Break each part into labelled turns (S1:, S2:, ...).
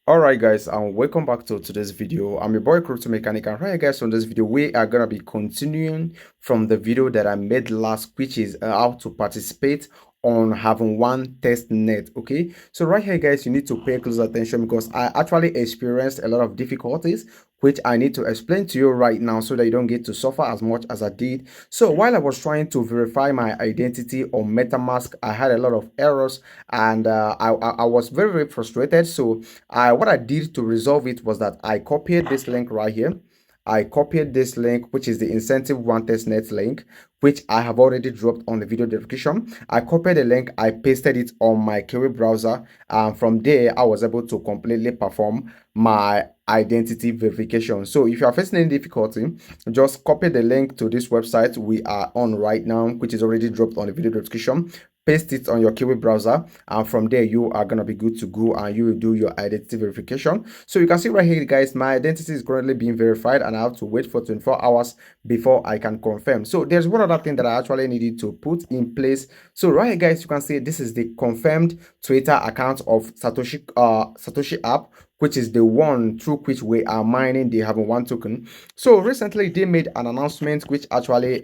S1: Alright guys, and welcome back to today's video. I'm your boy Crypto Mechanic, and right guys, on this video we are gonna be continuing from the video that I made last, which is how to participate on Haven1 testnet. Okay, so right here guys, you need to pay close attention because I actually experienced a lot of difficulties which I need to explain to you right now so that you don't get to suffer as much as I did. So while I was trying to verify my identity on MetaMask, I had a lot of errors, and I was very frustrated. So what I did to resolve it was that I copied this link right here. I copied this link, which is the incentive one testnet link, which I have already dropped on the video description. I copied the link, I pasted it on my Kiwi browser, and from there I was able to completely perform my identity verification. So if you are facing any difficulty, just copy the link to this website we are on right now, which is already dropped on the video description. Paste it on your Kiwi browser, and from there you are gonna be good to go, and you will do your identity verification. So you can see right here guys, my identity is currently being verified and I have to wait for 24 hours before I can confirm. So there's one other thing that I actually needed to put in place. So right here guys, you can see this is the confirmed Twitter account of Satoshi app, which is the one through which we are mining the Haven1 token. So recently they made an announcement which actually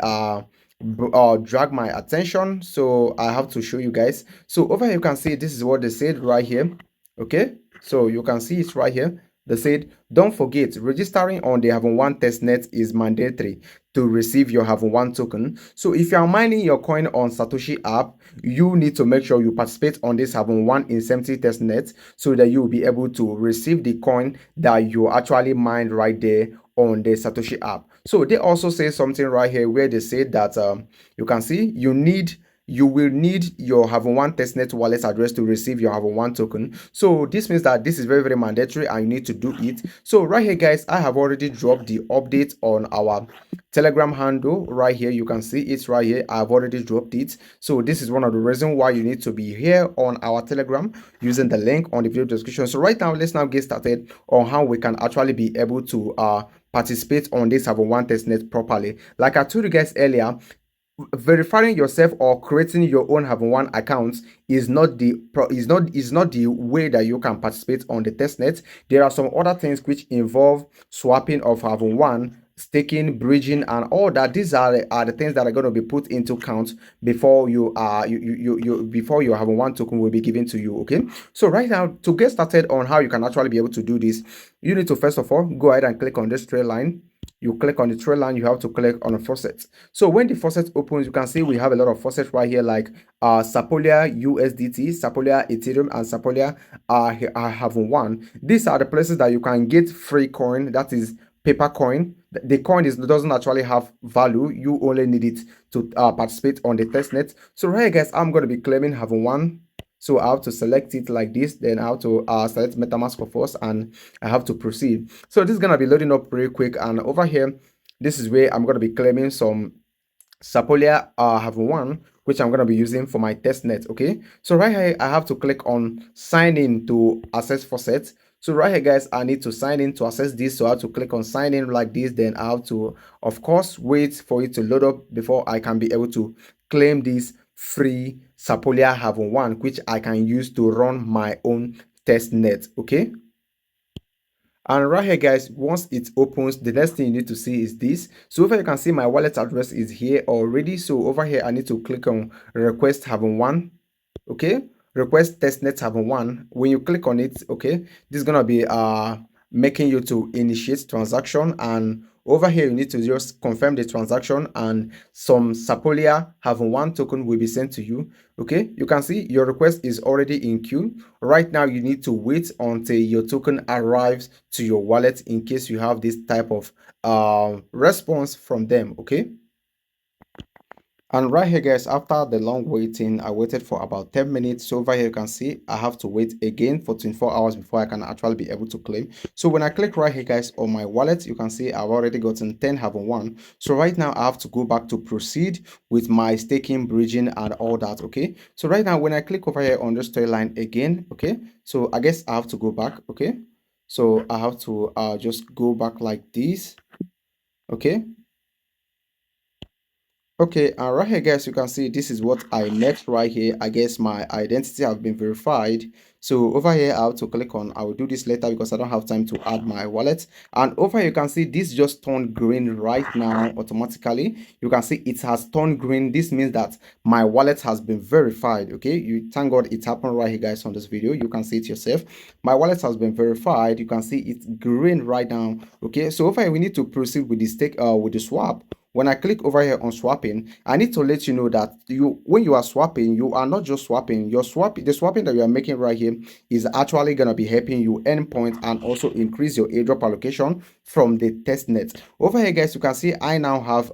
S1: drag my attention, so I have to show you guys. So over here you can see this is what they said right here. Okay, so you can see it right here. They said, don't forget, registering on the Haven1 testnet is mandatory to receive your Haven1 token. So if you are mining your coin on Satoshi app, you need to make sure you participate on this Haven1 incentive testnet so that you will be able to receive the coin that you actually mined right there on the Satoshi app. So they also say something right here where they say that you can see you will need your Haven1 testnet wallet address to receive your Haven1 token. So this means that this is very mandatory and you need to do it. So right here guys, I have already dropped the update on our Telegram handle right here. You can see it right here. I've already dropped it. So this is one of the reasons why you need to be here on our Telegram using the link on the video description. So right now, let's now get started on how we can actually be able to participate on this Haven1 testnet properly. Like I told you guys earlier, verifying yourself or creating your own Haven1 account is not the way that you can participate on the testnet. There are some other things which involve swapping of Haven1, staking, bridging, and all that. These are the things that are going to be put into count before before your Haven1 token will be given to you. Okay, so right now, to get started on how you can actually be able to do this, you need to first of all go ahead and click on this trail line. You click on the trail line, you have to click on a faucet. So when the faucet opens, you can see we have a lot of faucets right here, like Sapolia USDT, Sapolia Ethereum, and Sapolia Haven1. These are the places that you can get free coin, that is paper coin. The coin doesn't actually have value. You only need it to participate on the testnet. So right here, guys, I'm going to be claiming Haven1. So I have to select it like this, then I have to select MetaMask of course, and I have to proceed. So this is gonna be loading up pretty quick, and over here, this is where I'm gonna be claiming some Sapolia Haven1, which I'm gonna be using for my testnet. Okay, so right here I have to click on sign in to access faucet. So right here guys, I need to sign in to access this, so I have to click on sign in like this, then I have to of course wait for it to load up before I can be able to claim this free Sapolia Haven1, which I can use to run my own testnet. Okay, and right here guys, once it opens, the next thing you need to see is this. So over you can see my wallet address is here already. So over here I need to click on request Haven1. Okay, request testnet Haven1. When you click on it, okay, this is gonna be making you to initiate transaction, and over here you need to just confirm the transaction, and some Sapolia Haven1 token will be sent to you. Okay, you can see your request is already in queue. Right now you need to wait until your token arrives to your wallet in case you have this type of response from them. Okay, and right here guys, after the long waiting, I waited for about 10 minutes. So over here you can see I have to wait again for 24 hours before I can actually be able to claim. So when I click right here guys on my wallet, you can see I've already gotten 10 Haven1. So right now I have to go back to proceed with my staking, bridging, and all that. Okay, so right now when I click over here on this story line again, okay, so I guess I have to go back. Okay, so I have to just go back like this. Okay, Okay, and right here, guys, you can see this is what I met right here. I guess my identity have been verified. So over here, I have to click on, I will do this later because I don't have time to add my wallet. And over here, you can see this just turned green right now automatically. You can see it has turned green. This means that my wallet has been verified. Okay, you thank God it happened right here, guys, on this video. You can see it yourself. My wallet has been verified. You can see it's green right now. Okay, so over here, we need to proceed with the stake, with the swap. When I click over here on swapping, I need to let you know that when you are swapping, you are not just swapping. The swapping that you are making right here is actually going to be helping you earn points and also increase your airdrop allocation from the testnet. Over here, guys, you can see I now have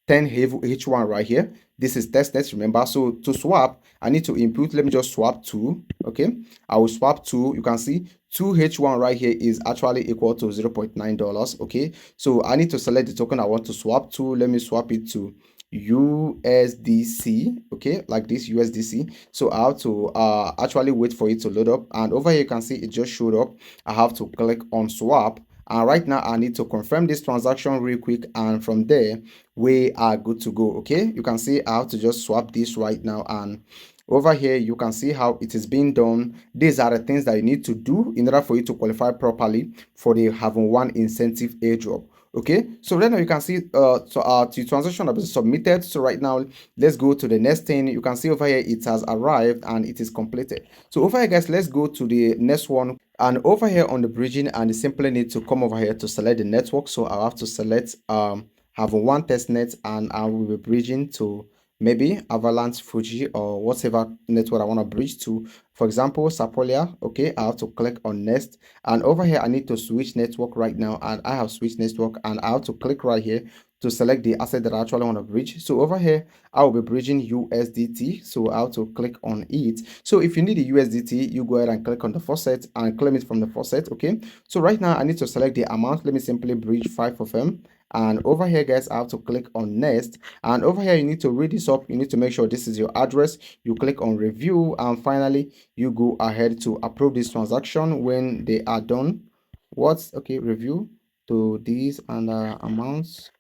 S1: 10 H1 right here. This is testnet, remember. So to swap, I need to input. Let me just swap 2. Okay, I will swap 2. You can see 2H1 right here is actually equal to $0.9. Okay, so I need to select the token I want to swap to. Let me swap it to USDC. Okay, like this, USDC. So I have to actually wait for it to load up, and over here you can see it just showed up. I have to click on swap, and right now I need to confirm this transaction real quick, and from there we are good to go. Okay, you can see I have to just swap this right now, and over here you can see how it is being done. These are the things that you need to do in order for you to qualify properly for the Haven1 incentive airdrop. Okay, so right now you can see the transaction has been submitted. So right now let's go to the next thing. You can see over here it has arrived and it is completed. So over here, guys, let's go to the next one. And over here on the bridging, and you simply need to come over here to select the network. So I'll have to select Haven1 testnet, and I will be bridging to maybe Avalanche, Fuji, or whatever network I want to bridge to. For example, Sapolia. Okay, I have to click on next, and over here I need to switch network right now, and I have switched network, and I have to click right here to select the asset that I actually want to bridge. So over here I will be bridging USDT, so I have to click on it. So if you need the USDT, you go ahead and click on the faucet and claim it from the faucet. Okay, so right now I need to select the amount. Let me simply bridge 5 of them, and over here, guys, I have to click on next, and over here you need to read this up. You need to make sure this is your address. You click on review, and finally you go ahead to approve this transaction when they are done. What's okay? Review to these and amounts.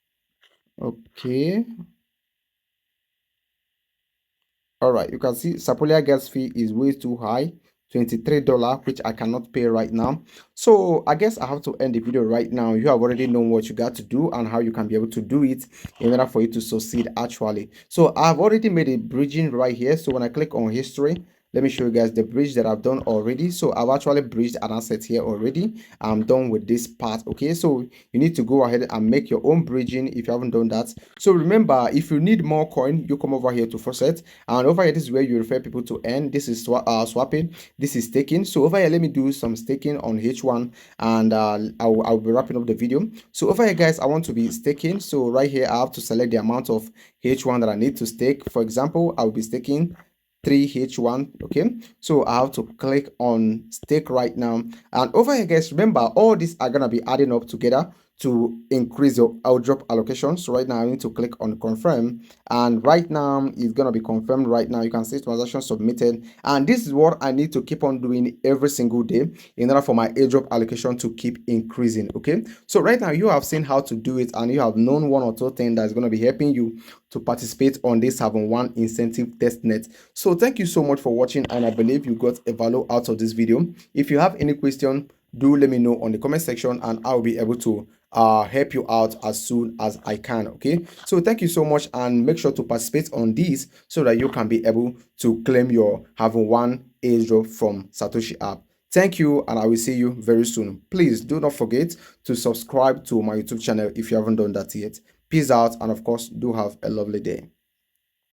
S1: Okay, all right, you can see Sapolia gas fee is way too high, $23, which I cannot pay right now. So I guess I have to end the video right now. You have already known what you got to do and how you can be able to do it in order for you to succeed actually. So I've already made a bridging right here. So when I click on history, let me show you guys the bridge that I've done already. So I've actually bridged an asset here already. I'm done with this part. Okay, so you need to go ahead and make your own bridging if you haven't done that. So remember, if you need more coin, you come over here to faucet, and over here this is where you refer people to earn. This is swapping, this is staking. So over here let me do some staking on H1, and I'll be wrapping up the video. So over here, guys, I want to be staking. So right here I have to select the amount of H1 that I need to stake. For example, I'll be staking 3H1. Okay, so I have to click on stake right now, and over here, guys, remember all these are gonna be adding up together to increase your airdrop allocation. So right now I need to click on confirm, and right now it's gonna be confirmed. Right now you can see transaction submitted, and this is what I need to keep on doing every single day in order for my airdrop allocation to keep increasing. Okay, so right now you have seen how to do it, and you have known one or two things that's going to be helping you to participate on this Haven1 incentive testnet. So thank you so much for watching, and I believe you got a value out of this video. If you have any question, do let me know on the comment section, and I'll be able to help you out as soon as I can. Okay, so thank you so much, and make sure to participate on this so that you can be able to claim your Haven1 airdrop from Satoshi app. Thank you, and I will see you very soon. Please do not forget to subscribe to my YouTube channel if you haven't done that yet. Peace out, and of course, do have a lovely day.